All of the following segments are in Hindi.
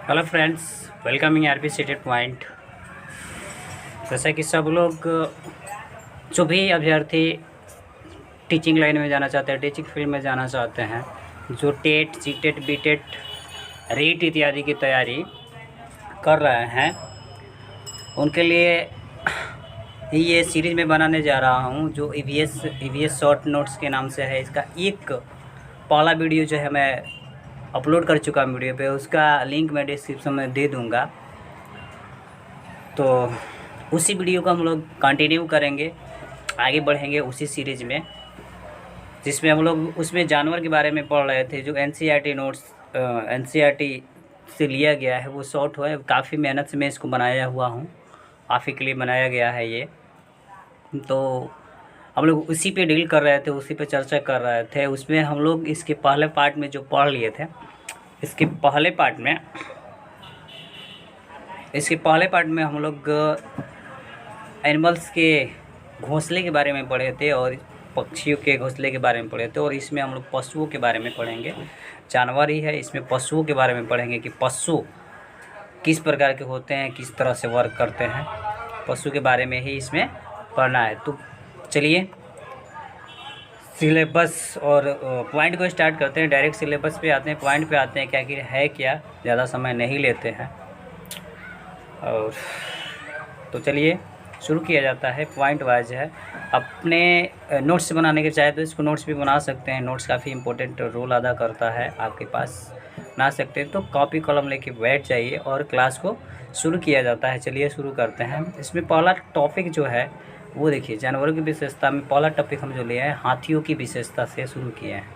Hello friends, welcoming RP stated point. जैसा कि सब लोग जो भी अभ्यर्थी टीचिंग लाइन में जाना चाहते हैं, टीचिंग फील्ड में जाना चाहते हैं, जो टेट सीटेट बीटेट रीट इत्यादि की तैयारी कर रहे हैं, उनके लिए ये सीरीज़ में बनाने जा रहा हूँ जो ईवीएस शॉर्ट नोट्स के नाम से है। इसका एक पहला वीडियो जो है मैं अपलोड कर चुका वीडियो पे, उसका लिंक मैं डिस्क्रिप्शन में दे दूँगा। तो उसी वीडियो को हम लोग कंटिन्यू करेंगे, आगे बढ़ेंगे उसी सीरीज़ में, जिसमें हम लोग उसमें जानवर के बारे में पढ़ रहे थे। जो एनसीईआरटी नोट्स एनसीईआरटी से लिया गया है वो शॉर्ट है। काफ़ी मेहनत से मैं इसको बनाया हुआ हूँ, आप ही के लिए बनाया गया है ये। तो हम लोग उसी पे डील कर रहे थे, उसी पे चर्चा कर रहे थे। उसमें हम लोग इसके पहले पार्ट में जो पढ़ लिए थे, इसके पहले पार्ट में हम लोग एनिमल्स के घोंसले के बारे में पढ़े थे और पक्षियों के घोंसले के बारे में पढ़े थे। और इसमें हम लोग पशुओं के बारे में पढ़ेंगे। जानवर ही है, इसमें पशुओं के बारे में पढ़ेंगे कि पशु किस प्रकार के होते हैं, किस तरह से वर्क करते हैं। पशु के बारे में ही इसमें पढ़ना है। तो चलिए सिलेबस और पॉइंट को स्टार्ट करते हैं। डायरेक्ट सिलेबस पे आते हैं, पॉइंट पे आते हैं, क्या कि है क्या, ज़्यादा समय नहीं लेते हैं। और तो चलिए शुरू किया जाता है। पॉइंट वाइज है। अपने नोट्स बनाने के चाहे तो इसको नोट्स भी बना सकते हैं। नोट्स काफ़ी इंपॉर्टेंट रोल अदा करता है। आपके पास बना सकते हैं तो कॉपी कलम लेके बैठ जाइए और क्लास को शुरू किया जाता है। चलिए शुरू करते हैं। इसमें पहला टॉपिक जो है वो देखिए, जानवरों की विशेषता में पहला टॉपिक हम जो लिए हैं हाथियों की विशेषता से शुरू किए हैं।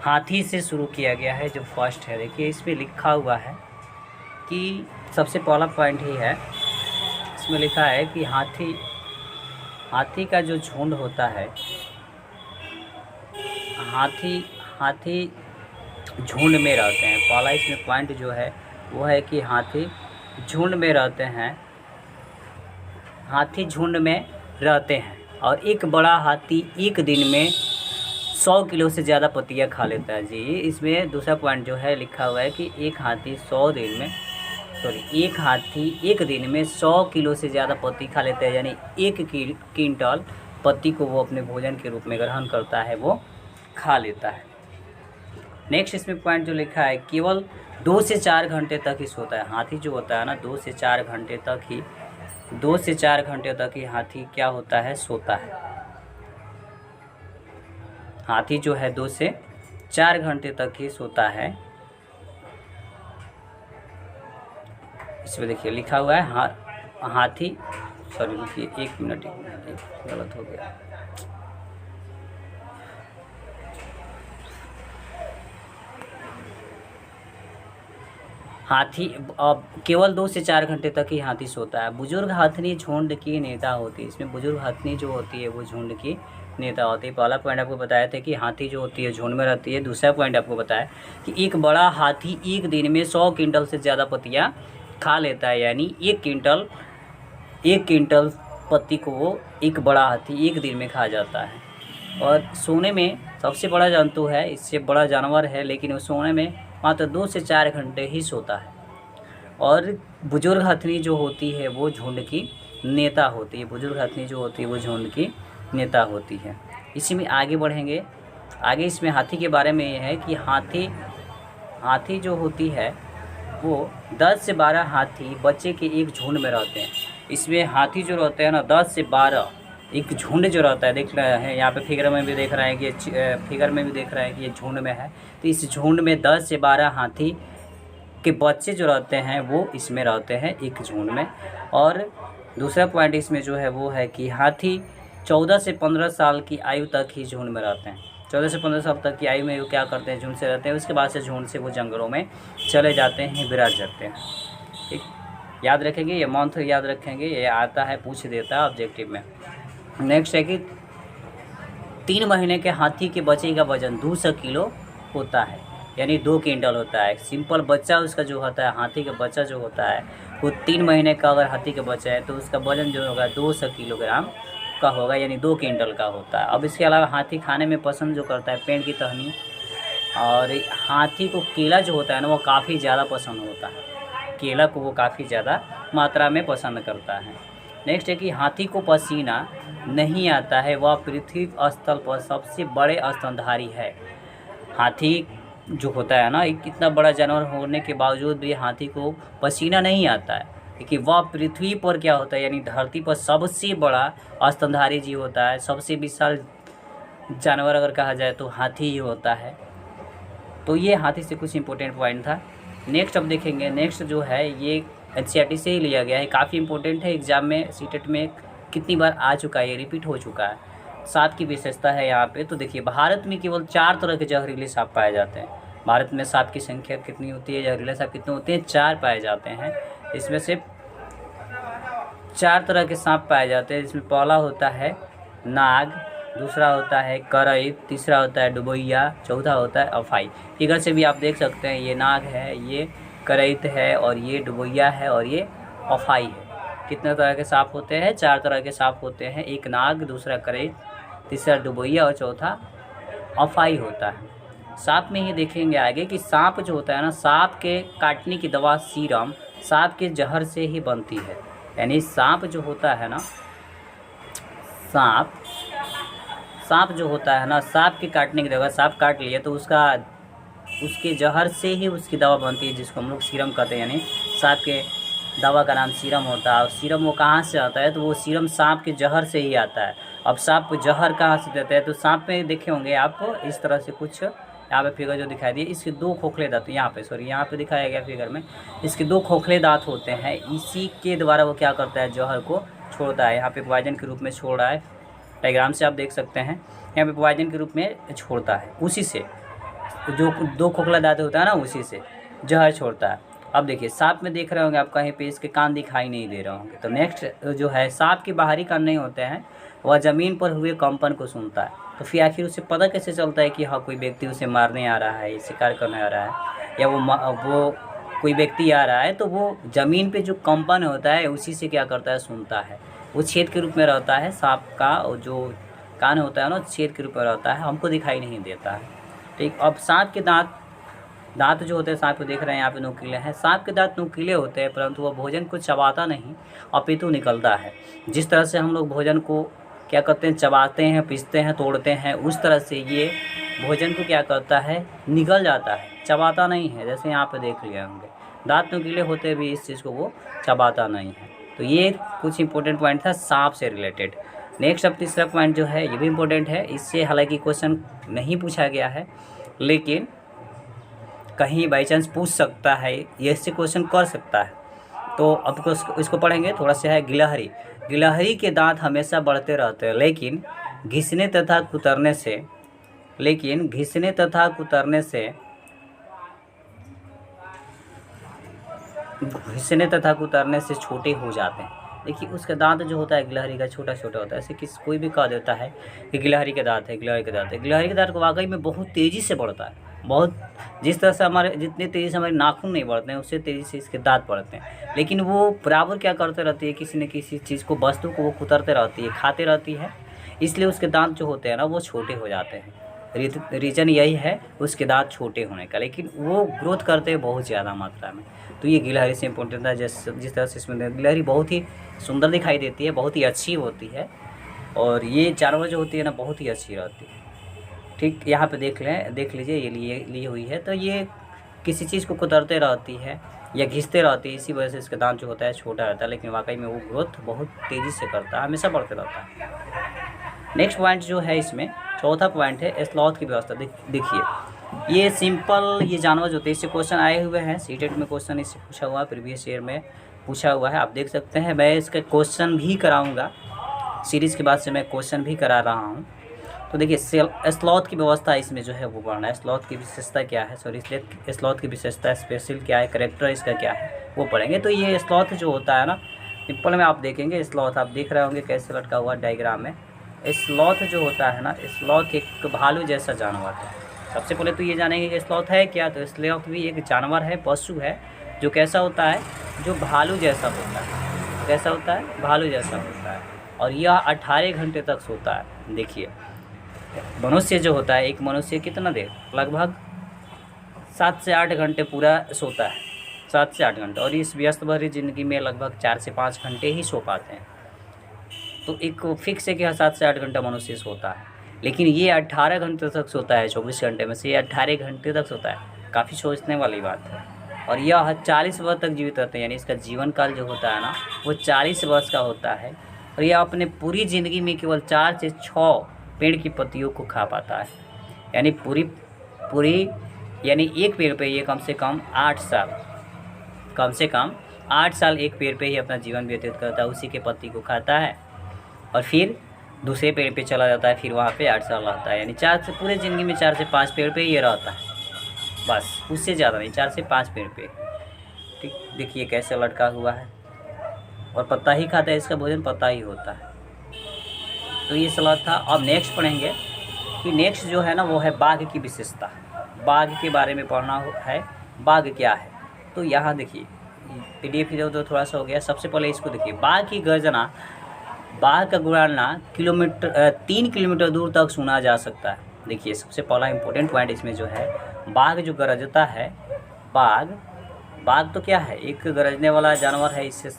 हाथी से शुरू किया गया है जो फर्स्ट है। देखिए इसमें लिखा हुआ है कि सबसे पहला पॉइंट ही है, इसमें लिखा है कि हाथी का जो झुंड होता है, हाथी झुंड में रहते हैं। पहला इसमें पॉइंट जो है वो है कि हाथी झुंड में रहते हैं। हाथी झुंड में रहते हैं और एक बड़ा हाथी एक दिन में 100 किलो से ज़्यादा पत्तियाँ खा लेता है। जी, इसमें दूसरा पॉइंट जो है लिखा हुआ है कि एक हाथी एक दिन में 100 किलो से ज़्यादा पत्ती खा लेता है, यानी 1 क्विंटल पत्ती को वो अपने भोजन के रूप में ग्रहण करता है, वो खा लेता है। नेक्स्ट इसमें पॉइंट जो लिखा है, केवल 2 से 4 घंटे तक ही सोता है। हाथी जो होता है ना, 2 से 4 घंटे तक ही हाथी क्या होता है, सोता है। हाथी जो है 2 से 4 घंटे तक ही सोता है। इसमें देखिए लिखा हुआ है हाथी, सॉरी रुकिए 1 मिनट, गलत हो गया। हाथी अब केवल 2 से 4 घंटे तक ही हाथी सोता है। बुजुर्ग हथनी झुंड की नेता होती है। इसमें बुजुर्ग हथनी जो होती है वो झुंड की नेता होती है। पहला पॉइंट आपको बताया था कि हाथी जो होती है झुंड में रहती है। दूसरा पॉइंट आपको बताया कि एक बड़ा हाथी एक दिन में 100 क्विंटल से ज़्यादा पत्तियाँ खा लेता है, यानी 1 क्विंटल पत्ती को वो एक बड़ा हाथी एक दिन में खा जाता है। और सोने में सबसे बड़ा जंतु है, इससे बड़ा जानवर है, लेकिन वो सोने में मात्र 2 से 4 घंटे ही सोता है। और बुजुर्ग हथनी जो होती है वो झुंड की नेता होती है। बुजुर्ग हथनी जो होती है वो झुंड की नेता होती है। इसी में आगे बढ़ेंगे। आगे इसमें हाथी के बारे में ये है कि हाथी जो होती है वो 10 से 12 हाथी बच्चे के एक झुंड में रहते हैं। इसमें हाथी जो रहते हैं ना, 10 से 12 एक झुंड जो रहता है, देख रहे हैं यहाँ पे फिगर में भी देख रहे हैं कि ये झुंड में है। तो इस झुंड में 10 से 12 हाथी के बच्चे जो रहते हैं वो इसमें रहते हैं एक झुंड में। और दूसरा पॉइंट इसमें जो है वो है कि हाथी 14 से 15 साल की आयु तक ही झुंड में रहते हैं। 14 से 15 साल तक की आयु में वो क्या करते हैं, झुंड से रहते हैं। उसके बाद से झुंड से वो जंगलों में चले जाते हैं, विराट जाते हैं। ठीक, याद रखेंगे, ये मंथ याद रखेंगे, ये आता है, पूछ देता है ऑब्जेक्टिव में। नेक्स्ट है कि 3 महीने के हाथी के बच्चे का वजन 200 किलो होता है, यानी 2 क्विंटल होता है। सिंपल बच्चा उसका जो होता है, हाथी का बच्चा जो होता है वो 3 महीने का अगर हाथी का बच्चा है तो उसका वजन जो होगा 200 किलोग्राम का होगा, यानी 2 क्विंटल का होता है। अब इसके अलावा हाथी खाने में पसंद जो करता है पेड़ की टहनी, और हाथी को केला जो होता है ना वो काफ़ी ज़्यादा पसंद होता है। केला को वो काफ़ी ज़्यादा मात्रा में पसंद करता है। नेक्स्ट है कि हाथी को पसीना नहीं आता है, वह पृथ्वी स्थल पर सबसे बड़े स्तनधारी है। हाथी जो होता है ना, एक इतना बड़ा जानवर होने के बावजूद भी हाथी को पसीना नहीं आता है, क्योंकि वह पृथ्वी पर क्या होता है, यानी धरती पर सबसे बड़ा स्तनधारी जीव होता है। सबसे विशाल जानवर अगर कहा जाए तो हाथी ही होता है। तो ये हाथी से कुछ इंपॉर्टेंट पॉइंट था। नेक्स्ट अब देखेंगे, नेक्स्ट जो है ये एनसीईआरटी से ही लिया गया है, काफ़ी इंपॉर्टेंट है, एग्जाम में सीटेट में कितनी बार आ चुका है, ये रिपीट हो चुका है। सांप की विशेषता है यहाँ पे, तो देखिए भारत में केवल 4 तरह के जहरीले सांप पाए जाते हैं। भारत में सांप की संख्या कितनी होती है, जहरीले सांप कितने होते हैं, 4 पाए जाते हैं। इसमें से 4 तरह के सांप पाए जाते हैं, जिसमें पहला होता है नाग, दूसरा होता है करई, तीसरा होता है डुबैया, चौथा होता है अफाई। फिगर से भी आप देख सकते हैं, ये नाग है, ये करईत है, और ये डुबैया है, और ये अफाई है। कितने तरह के सांप होते हैं, 4 तरह के सांप होते हैं। एक नाग, दूसरा करईत, तीसरा डुबैया और चौथा अफाई होता है। सांप में ही देखेंगे आगे कि सांप जो होता है ना, सांप के काटने की दवा सीरम सांप के जहर से ही बनती है। यानी सांप जो होता है ना, सांप जो होता है ना, सांप के काटने की दवा, सांप काट लिया तो उसके जहर से ही उसकी दवा बनती है, जिसको हम लोग सीरम कहते हैं। यानी सांप के दवा का नाम सीरम होता है। और सीरम वो कहाँ से आता है, तो वो सीरम सांप के जहर से ही आता है। अब सांप को जहर कहाँ से देते हैं, तो सांप में देखे होंगे आप इस तरह से कुछ, यहाँ पे फिगर जो दिखाई दिए, इसके 2 खोखले दांत, यहाँ पे दिखाया गया फिगर में, इसके 2 खोखले दांत होते हैं। इसी के द्वारा वो क्या करता है, जहर को छोड़ता है। यहाँ पे पॉइजन के रूप में छोड़ रहा है, डायग्राम से आप देख सकते हैं, यहाँ पे पॉइजन के रूप में छोड़ता है। उसी से जो 2 खोखला दांत होता है ना, उसी से जहर छोड़ता है। अब देखिए सांप में देख रहे होंगे आप, कहीं पे इसके कान दिखाई नहीं दे रहे होंगे। तो नेक्स्ट जो है, सांप के बाहरी कान नहीं होते हैं, वह ज़मीन पर हुए कंपन को सुनता है। तो फिर आखिर उसे पता कैसे चलता है कि हाँ कोई व्यक्ति उसे मारने आ रहा है, शिकार करने आ रहा है, या वो कोई व्यक्ति आ रहा है, तो वो ज़मीन पे जो कंपन होता है उसी से क्या करता है, सुनता है। वो छेद के रूप में रहता है सांप का, और जो कान होता है ना, छेद के रूप में रहता है, हमको दिखाई नहीं देता है। ठीक, अब सांप के दांत जो होते हैं, सांप को देख रहे हैं यहाँ पे नुकीले हैं। सांप के दांत नुकीले होते हैं, परंतु वह भोजन को चबाता नहीं, अपितु निकलता है। जिस तरह से हम लोग भोजन को क्या करते हैं, चबाते हैं, पीसते हैं, तोड़ते हैं, उस तरह से ये भोजन को क्या करता है, निगल जाता है, चबाता नहीं है। जैसे यहाँ पे देख लिए होंगे, दांत नुकीले होते भी इस चीज़ को वो चबाता नहीं है। तो ये कुछ इंपॉर्टेंट पॉइंट था सांप से रिलेटेड। नेक्स्ट अब तीसरा पॉइंट जो है, ये भी इम्पोर्टेंट है। इससे हालांकि क्वेश्चन नहीं पूछा गया है, लेकिन कहीं बाई चांस पूछ सकता है, ये इससे क्वेश्चन कर सकता है। तो अब इसको पढ़ेंगे, थोड़ा सा है। गिलहरी के दांत हमेशा बढ़ते रहते हैं, लेकिन घिसने तथा कुतरने से छोटे हो जाते हैं। देखिए उसका दांत जो होता है गिलहरी का, छोटा छोटा होता है। ऐसे कोई भी कह देता है कि गिलहरी के दांत है, गिलहरी के दांत को वाकई में बहुत तेज़ी से बढ़ता है। बहुत, जिस तरह से जितनी तेज़ी से हमारे नाखून नहीं बढ़ते हैं, उससे तेज़ी से इसके दांत बढ़ते हैं। लेकिन वो बराबर क्या करते रहती है, किसी न किसी चीज़ को, वस्तु को वो कुतरते रहती है, खाते रहती है, इसलिए उसके दांत जो होते हैं ना, वो छोटे हो जाते हैं। रीज़न यही है उसके दांत छोटे होने का, लेकिन वो ग्रोथ करते हैं बहुत ज़्यादा मात्रा में। तो ये गिलहरी से इम्पोर्टेंट है। जिस तरह से इसमें गिलहरी बहुत ही सुंदर दिखाई देती है, बहुत ही अच्छी होती है, और ये जानवर जो होती है ना, बहुत ही अच्छी रहती है। ठीक, यहाँ पे देख लीजिए, ये ली हुई है। तो ये किसी चीज़ को कुतरते रहती है या घिसते रहती है, इसी वजह से इसका दांत जो होता है छोटा रहता है, लेकिन वाकई में वो ग्रोथ बहुत तेज़ी से करता है, हमेशा बढ़ते रहता है। नेक्स्ट पॉइंट जो है इसमें, चौथा पॉइंट है स्लॉथ की व्यवस्था। देखिए ये सिंपल, ये जानवर जो होते हैं, इससे क्वेश्चन आए हुए हैं, सीटेट में क्वेश्चन इससे पूछा हुआ है, प्रीवियस ईयर में पूछा हुआ है, आप देख सकते हैं। मैं इसका क्वेश्चन भी कराऊँगा, सीरीज़ के बाद से मैं क्वेश्चन भी करा रहा हूँ। तो देखिए स्लॉथ की व्यवस्था इसमें जो है वो पढ़ना है। स्लॉथ की विशेषता क्या है, स्लॉथ की विशेषता स्पेशल क्या है, कैरेक्टर इसका क्या है, वो पढ़ेंगे। तो ये स्लॉथ जो होता है ना, सिंपल में आप देखेंगे, स्लॉथ आप देख रहे होंगे कैसे लटका हुआ डायग्राम में। स्लॉथ जो होता है ना, स्लॉथ एक भालू जैसा जानवर है। सबसे पहले तो ये जानेंगे कि स्लॉथ है क्या। तो स्लॉथ भी एक जानवर है, पशु है, जो कैसा होता है, जो भालू जैसा होता है। कैसा होता है, भालू जैसा होता है, और यह 18 घंटे तक सोता है। देखिए मनुष्य जो होता है, एक मनुष्य कितना देर, लगभग 7 से 8 घंटे पूरा सोता है। 7 से 8 घंटे, और इस व्यस्त भरी ज़िंदगी में लगभग 4 से 5 घंटे ही सो पाते हैं। तो एक फिक्स है कि हाँ 7 से 8 घंटा मनुष्य सोता है, लेकिन ये 18 घंटे तक सोता है। 24 घंटे में से ये 18 घंटे तक सोता है। काफ़ी सोचने वाली बात है। और यह 40 वर्ष तक जीवित रहते हैं, यानी इसका जीवन काल जो होता है ना वो 40 वर्ष का होता है। और यह अपने पूरी ज़िंदगी में केवल 4 से 6 पेड़ की पत्तियों को खा पाता है, यानी पूरी यानी एक पेड़ पे ये कम से कम 8 साल एक पेड़ पे ही अपना जीवन व्यतीत करता है, उसी के पत्ती को खाता है और फिर दूसरे पेड़ पे चला जाता है, फिर वहाँ पे 8 साल रहता है। यानी पूरे ज़िंदगी में 4 से 5 पेड़ पे ये रहता है, बस उससे ज़्यादा नहीं, 4 से 5 पेड़ पे। ठीक, देखिए कैसे लटका हुआ है और पत्ता ही खाता है, इसका भोजन पत्ता ही होता है। तो ये सलाह था। अब नेक्स्ट पढ़ेंगे कि नेक्स्ट जो है ना वो है बाघ की विशेषता। बाघ के बारे में पढ़ना है, बाघ क्या है। तो यहाँ देखिए PDF इधर उधर थोड़ा सा हो गया। सबसे पहले इसको देखिए, बाघ की गर्जना, बाघ का गुड़ाना 3 किलोमीटर दूर तक सुना जा सकता है। देखिए सबसे पहला इंपॉर्टेंट पॉइंट इसमें जो है, बाघ जो गरजता है, बाघ तो क्या है, एक गरजने वाला जानवर है, इससे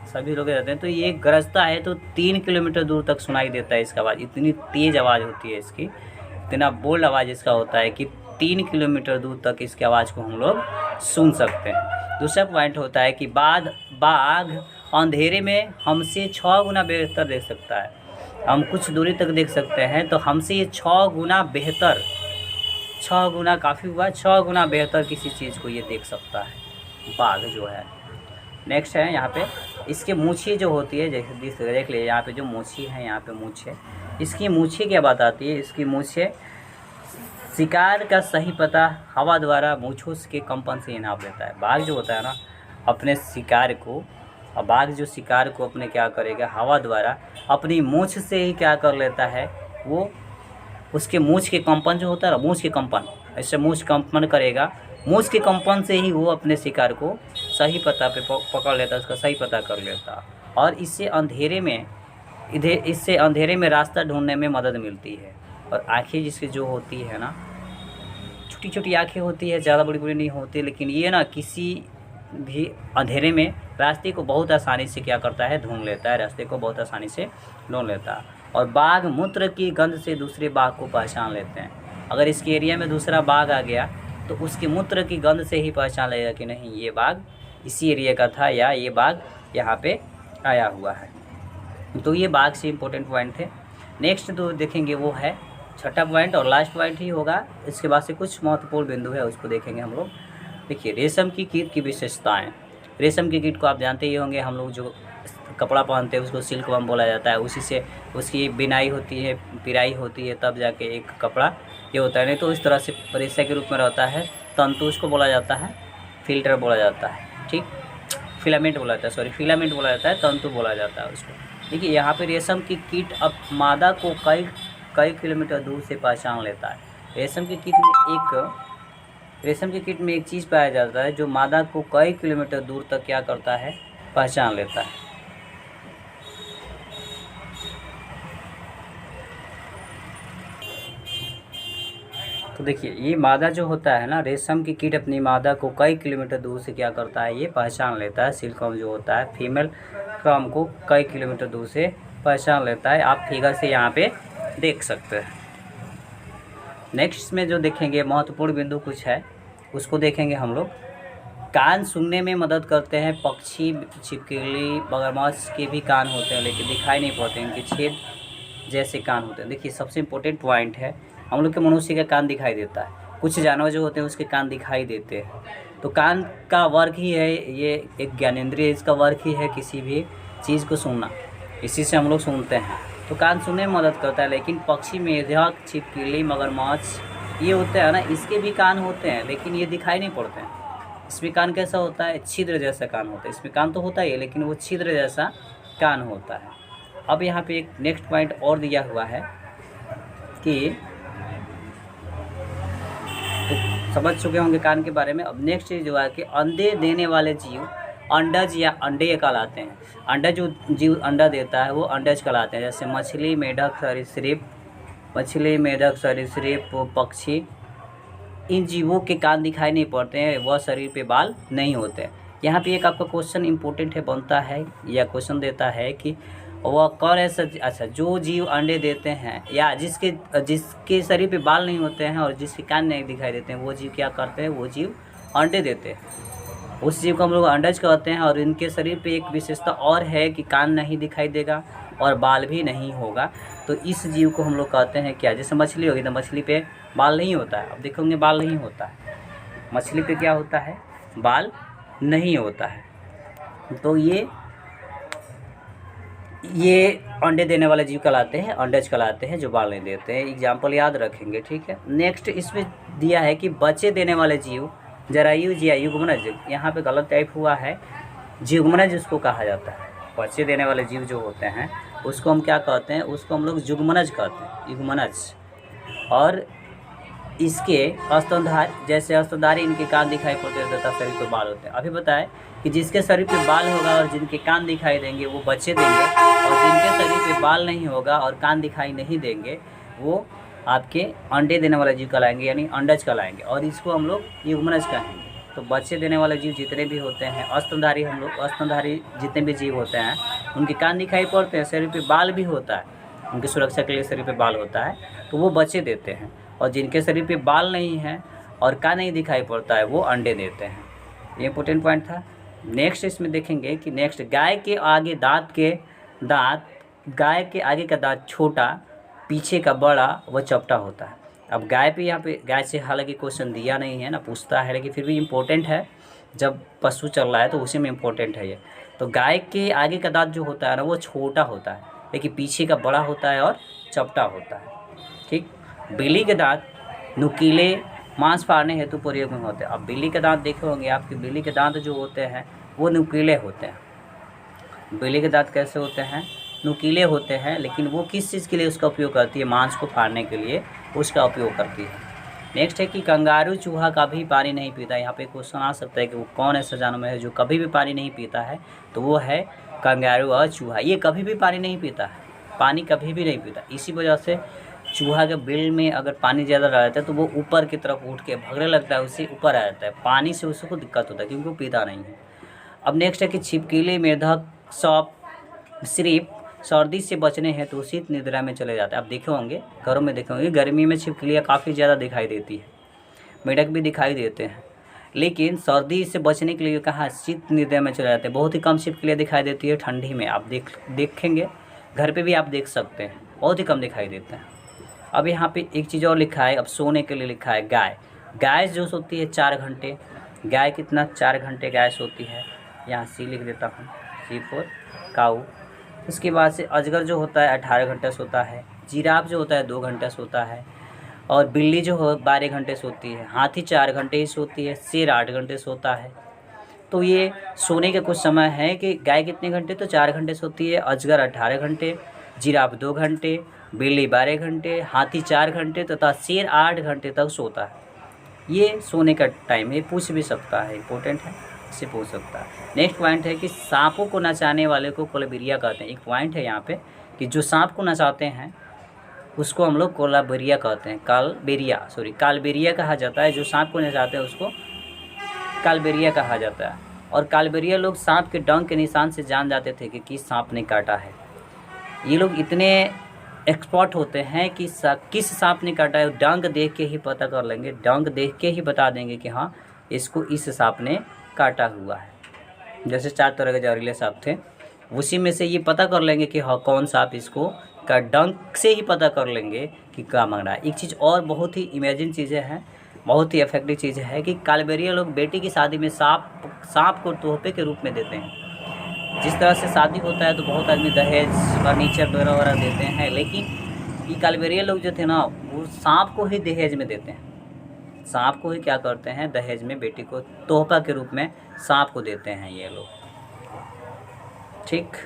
सभी लोग रहते हैं। तो ये गरजता है तो 3 किलोमीटर दूर तक सुनाई देता है इसका आवाज़। इतनी तेज़ आवाज़ होती है इसकी, इतना बोल्ड आवाज़ इसका होता है कि 3 किलोमीटर दूर तक इसकी आवाज़ को हम लोग सुन सकते हैं। दूसरा पॉइंट होता है कि बाघ अंधेरे में हमसे 6 गुना बेहतर देख सकता है। हम कुछ दूरी तक देख सकते हैं तो हमसे ये 6 गुना बेहतर, 6 गुना काफ़ी हुआ, 6 गुना बेहतर किसी चीज़ को ये देख सकता है बाघ जो है। नेक्स्ट है यहाँ पे इसके मूछें जो होती है, जैसे देख लीजिए यहाँ पे जो मूछें है, यहाँ पे मूछें, इसकी मूछें क्या बताती है, इसकी मूछें शिकार का सही पता हवा द्वारा मूछों के कंपन से नाप लेता है। बाघ जो होता है ना अपने शिकार को, बाघ जो शिकार को अपने क्या करेगा, हवा द्वारा अपनी मूछ से ही क्या कर लेता है, वो उसके मूछ के कंपन जो होता है ना, मूछ के कंपन, ऐसे मूछ कंपन करेगा, मूछ के कंपन से ही वो अपने शिकार को सही पता पे पकड़ लेता है, उसका सही पता कर लेता। और इससे अंधेरे में रास्ता ढूंढने में मदद मिलती है। और आँखें जिसकी जो होती है ना, छोटी छोटी आँखें होती है, ज़्यादा बड़ी बड़ी नहीं होती, लेकिन ये ना किसी भी अंधेरे में रास्ते को बहुत आसानी से क्या करता है, ढूंढ लेता है, रास्ते को बहुत आसानी से ढूंढ लेता है। और बाघ मूत्र की गंध से दूसरे बाघ को पहचान लेते हैं। अगर इसके एरिया में दूसरा बाघ आ गया तो उसके मूत्र की गंध से ही पहचान लेगा कि नहीं ये बाघ इसी एरिया का था या ये बाघ यहाँ पे आया हुआ है। तो ये बाघ से इम्पोर्टेंट पॉइंट थे। नेक्स्ट जो देखेंगे वो है छठा पॉइंट और लास्ट पॉइंट ही होगा। इसके बाद से कुछ महत्वपूर्ण बिंदु है उसको देखेंगे हम लोग। देखिए रेशम की कीट की विशेषताएं। रेशम की कीट को आप जानते ही होंगे, हम लोग जो कपड़ा पहनते हैं उसको सिल्क वर्म बोला जाता है, उसी से उसकी बिनाई होती है, पिराई होती है, तब जाके एक कपड़ा ये होता है। नहीं तो इस तरह से रेशा के रूप में रहता है। तंतु उसको बोला जाता है, फिल्टर बोला जाता है, ठीक, फिलामेंट बोला जाता है, सॉरी फिलामेंट बोला जाता है, तंतु बोला जाता है उसको। देखिए यहाँ पे रेशम की कीट अब मादा को कई किलोमीटर दूर से पहचान लेता है। रेशम की कीट में एक चीज़ पाया जाता है जो मादा को कई किलोमीटर दूर तक क्या करता है, पहचान लेता है। तो देखिए ये मादा जो होता है ना, रेशम की कीट अपनी मादा को कई किलोमीटर दूर से क्या करता है, ये पहचान लेता है। सिल्कवर्म जो होता है फीमेल वर्म को कई किलोमीटर दूर से पहचान लेता है। आप फिगर से यहाँ पे देख सकते हैं। नेक्स्ट में जो देखेंगे महत्वपूर्ण बिंदु कुछ है उसको देखेंगे हम लोग। कान सुनने में मदद करते हैं। पक्षी, छिपकली, मगरमच्छ के भी कान होते हैं लेकिन दिखाई नहीं पड़ते, इनके छेद जैसे कान होते हैं। देखिए सबसे इम्पोर्टेंट पॉइंट है, हम लोग के मनुष्य का कान दिखाई देता है, कुछ जानवर जो होते हैं उसके कान दिखाई देते हैं। तो कान का वर्क ही है, ये एक ज्ञानेंद्रिय, इसका वर्क ही है किसी भी चीज़ को सुनना, इसी से हम लोग सुनते हैं। तो कान सुनने में मदद करता है। लेकिन पक्षी, मेढक, छिपकली, मगरमच्छ ये होते हैं ना, इसके भी कान होते हैं लेकिन ये दिखाई नहीं पड़ते हैं। इसमें कान कैसा होता है, छिद्र जैसा कान होता है। इसमें कान तो होता ही है लेकिन वो छिद्र जैसा कान होता है। अब यहाँ पे एक नेक्स्ट पॉइंट और दिया हुआ है कि तो समझ चुके होंगे कान के बारे में। अब नेक्स्ट चीज़ जो है कि अंडे देने वाले जीव अंडज या अंडे कहलाते हैं। अंडा जो जीव अंडा देता है वो अंडज कहलाते हैं। जैसे मछली, मेढक, सरीसृप, पक्षी, इन जीवों के कान दिखाई नहीं पड़ते हैं, वह शरीर पे बाल नहीं होते हैं। यहाँ पे एक आपका क्वेश्चन इंपॉर्टेंट है बनता है, या क्वेश्चन देता है कि वह कौन ऐसा, अच्छा, जो जीव अंडे देते हैं या जिसके शरीर पे बाल नहीं होते हैं और जिसके कान नहीं दिखाई देते हैं, वो जीव क्या करते हैं, वो जीव अंडे देते हैं। उस जीव को हम लोग अंडज कहते हैं। और इनके शरीर पे एक विशेषता और है कि कान नहीं दिखाई देगा और बाल भी नहीं होगा। तो इस जीव को हम लोग कहते हैं क्या, जैसे मछली होगी तो मछली पे बाल नहीं होता है, अब देखोगे बाल नहीं होता है, मछली पे क्या होता है, बाल नहीं होता है। तो ये अंडे देने वाले जीव कहलाते हैं, अंडज कहलाते हैं, जो बाल नहीं देते हैं। एग्जाम्पल याद रखेंगे, ठीक है। नेक्स्ट इसमें दिया है कि बच्चे देने वाले जीव, जरायु या युग्मनज, यहाँ पे गलत टाइप हुआ है, युग्मनज उसको कहा जाता है। बच्चे देने वाले जीव जो होते हैं उसको हम क्या कहते हैं, उसको हम लोग युग्मनज कहते हैं, युग्मनज। और इसके स्तनधारी, जैसे स्तनधारी, इनके कान दिखाई पड़ते हैं तथा शरीर पे बाल होते हैं। अभी बताएं कि जिसके शरीर पे बाल होगा और जिनके कान दिखाई देंगे वो बच्चे देंगे, और जिनके शरीर पे बाल नहीं होगा और कान दिखाई नहीं देंगे वो आपके अंडे देने वाले जीव कहलाएंगे, यानी अंडज कहलाएंगे। और इसको हम लोग युग्मनज कहेंगे। तो बच्चे देने वाले जीव जितने भी होते हैं, स्तनधारी, हम लोग स्तनधारी जितने भी जीव होते हैं उनके कान दिखाई पड़ते हैं, शरीर पे बाल भी होता है, उनकी सुरक्षा के लिए शरीर पे बाल होता है, तो वो बच्चे देते हैं। और जिनके शरीर पे बाल नहीं है और कान नहीं दिखाई पड़ता है वो अंडे देते हैं। ये इंपॉर्टेंट पॉइंट था। नेक्स्ट इसमें देखेंगे कि नेक्स्ट, गाय के आगे गाय के आगे का दांत छोटा, पीछे का बड़ा व चपटा होता है। अब गाय पे, यहाँ पे गाय से हालांकि क्वेश्चन दिया नहीं है ना, पूछता है, लेकिन फिर भी इम्पोर्टेंट है, जब पशु चल रहा है तो उसी में इम्पोर्टेंट है ये। तो गाय के आगे का दांत जो होता है ना वो छोटा होता है, लेकिन पीछे का बड़ा होता है और चपटा होता है, ठीक। बिल्ली के दांत नुकीले, मांस फाड़ने हेतु प्रयोग में होते हैं। अब बिल्ली के दांत देखे होंगे आपके, बिल्ली के दांत जो होते हैं वो नुकीले होते हैं। बिल्ली के दांत कैसे होते हैं, नुकीले होते हैं, लेकिन वो किस चीज़ के लिए उसका उपयोग करती है, मांस को फाड़ने के लिए उसका उपयोग करती है। नेक्स्ट है कि कंगारू चूहा कभी पानी नहीं पीता। यहाँ पे क्वेश्चन आ सकता है कि वो कौन ऐसा जानवर है जो कभी भी पानी नहीं पीता है, तो वो है कंगारू और चूहा। ये कभी भी पानी नहीं पीता है, पानी कभी भी नहीं पीता। इसी वजह से चूहा के बिल में अगर पानी ज़्यादा रहता है तो वो ऊपर की तरफ उठ के भगने लगता है, उससे ऊपर आ जाता है, पानी से उसको दिक्कत होता है क्योंकि वो पीता नहीं है। अब नेक्स्ट है कि छिपकली, मेढक, सांप सिर्फ सर्दी से बचने हैं तो शीत निद्रा में चले जाते हैं। आप देखे होंगे, घरों में देखे होंगे, गर्मी में छिपकलियाँ काफ़ी ज़्यादा दिखाई देती है, मेढक भी दिखाई देते हैं, लेकिन सर्दी से बचने के लिए कहाँ, शीत निद्रा में चले जाते हैं। बहुत ही कम छिपकलियाँ दिखाई देती है ठंडी में, आप देखेंगे घर पे भी आप देख सकते हैं, बहुत ही कम दिखाई देते हैं। अब यहाँ पे एक चीज़ और लिखा है, अब सोने के लिए लिखा है गाय जो सोती है 4 घंटे। गाय कितना, 4 घंटे गाय सोती है। यहाँ सी लिख देता हूँ, सी फॉर काऊ। उसके बाद से अजगर जो होता है 18 घंटे सोता है, जिराफ जो होता है 2 घंटे सोता है, और बिल्ली जो हो 12 घंटे सोती है, हाथी 4 घंटे ही सोती है, शेर 8 घंटे सोता है। तो ये सोने के कुछ समय है कि गाय कितने घंटे, तो 4 घंटे सोती है, अजगर 18 घंटे, जिराफ 2 घंटे, बिल्ली 12 घंटे, हाथी 4 घंटे तथा शेर 8 घंटे तक सोता है। ये सोने का टाइम है, पूछ भी सकता है, इंपॉर्टेंट है, इससे पूछ सकता है। नेक्स्ट पॉइंट है कि सांपों को नचाने वाले को कोलबेरिया कहते हैं। एक पॉइंट है यहाँ पे कि जो सांप को नचाते हैं उसको हम लोग कोलाबेरिया कहते हैं, कालबेरिया कहा जाता है। जो सांप को नचाते हैं उसको कालबेरिया कहा जाता है। और कालबेरिया लोग सांप के डंक के निशान से जान जाते थे कि किस सांप ने काटा है। ये लोग इतने एक्सपर्ट होते हैं कि किस सांप ने काटा है, डंक देख के ही पता कर लेंगे, डंक देख के ही बता देंगे कि हाँ इसको इस सांप ने काटा हुआ है। जैसे 4 तरह के जहरीले सांप थे, उसी में से ये पता कर लेंगे कि हाँ कौन सांप इसको का, डंक से ही पता कर लेंगे कि क्या मांग रहा है। एक चीज़ और बहुत ही इमेजिन चीज़ें हैं, बहुत ही इफेक्टिव चीज़ है कि कालबेरिया लोग बेटी की शादी में सांप को तोहफे के रूप में देते हैं। जिस तरह से शादी होता है तो बहुत आदमी दहेज, फर्नीचर वगैरह देते हैं, लेकिन ये कालबेरिया लोग जो थे ना वो सांप को ही दहेज में देते हैं। सांप को ही क्या करते हैं, दहेज में बेटी को तोहफा के रूप में सांप को देते हैं ये लोग, ठीक।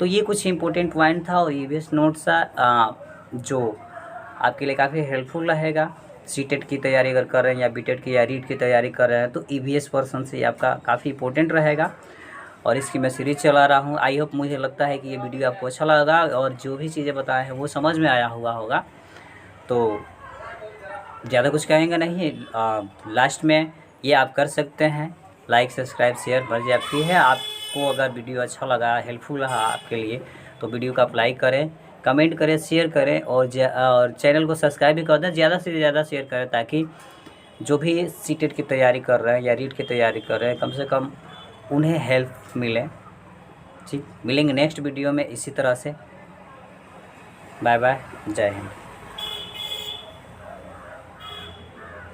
तो ये कुछ इम्पोर्टेंट पॉइंट था और ईवीएस नोट सा जो आपके लिए काफ़ी हेल्पफुल रहेगा। सीटेट की तैयारी अगर कर रहे हैं या बीटेट की या रीट की तैयारी कर रहे हैं तो ईवीएस पर्सन से आपका काफ़ी इंपॉर्टेंट रहेगा। और इसकी मैं सीरीज चला रहा हूँ। आई होप, मुझे लगता है कि ये वीडियो आपको अच्छा लगा और जो भी चीज़ें बताए हैं वो समझ में आया हुआ होगा। तो ज़्यादा कुछ कहेंगे नहीं। लास्ट में ये आप कर सकते हैं, लाइक सब्सक्राइब शेयर मर्जी आपकी है। आपको अगर वीडियो अच्छा लगा, हेल्पफुल रहा आपके लिए, तो वीडियो को आप लाइक करें, कमेंट करें, शेयर करें और चैनल को सब्सक्राइब भी कर दें। ज़्यादा से ज़्यादा शेयर करें ताकि जो भी सीटेट की तैयारी कर रहे हैं या रीट की तैयारी कर रहे हैं, कम से कम उन्हें हेल्प मिले। ठीक, मिलेंगे नेक्स्ट वीडियो में इसी तरह से। बाय बाय, जय हिंद।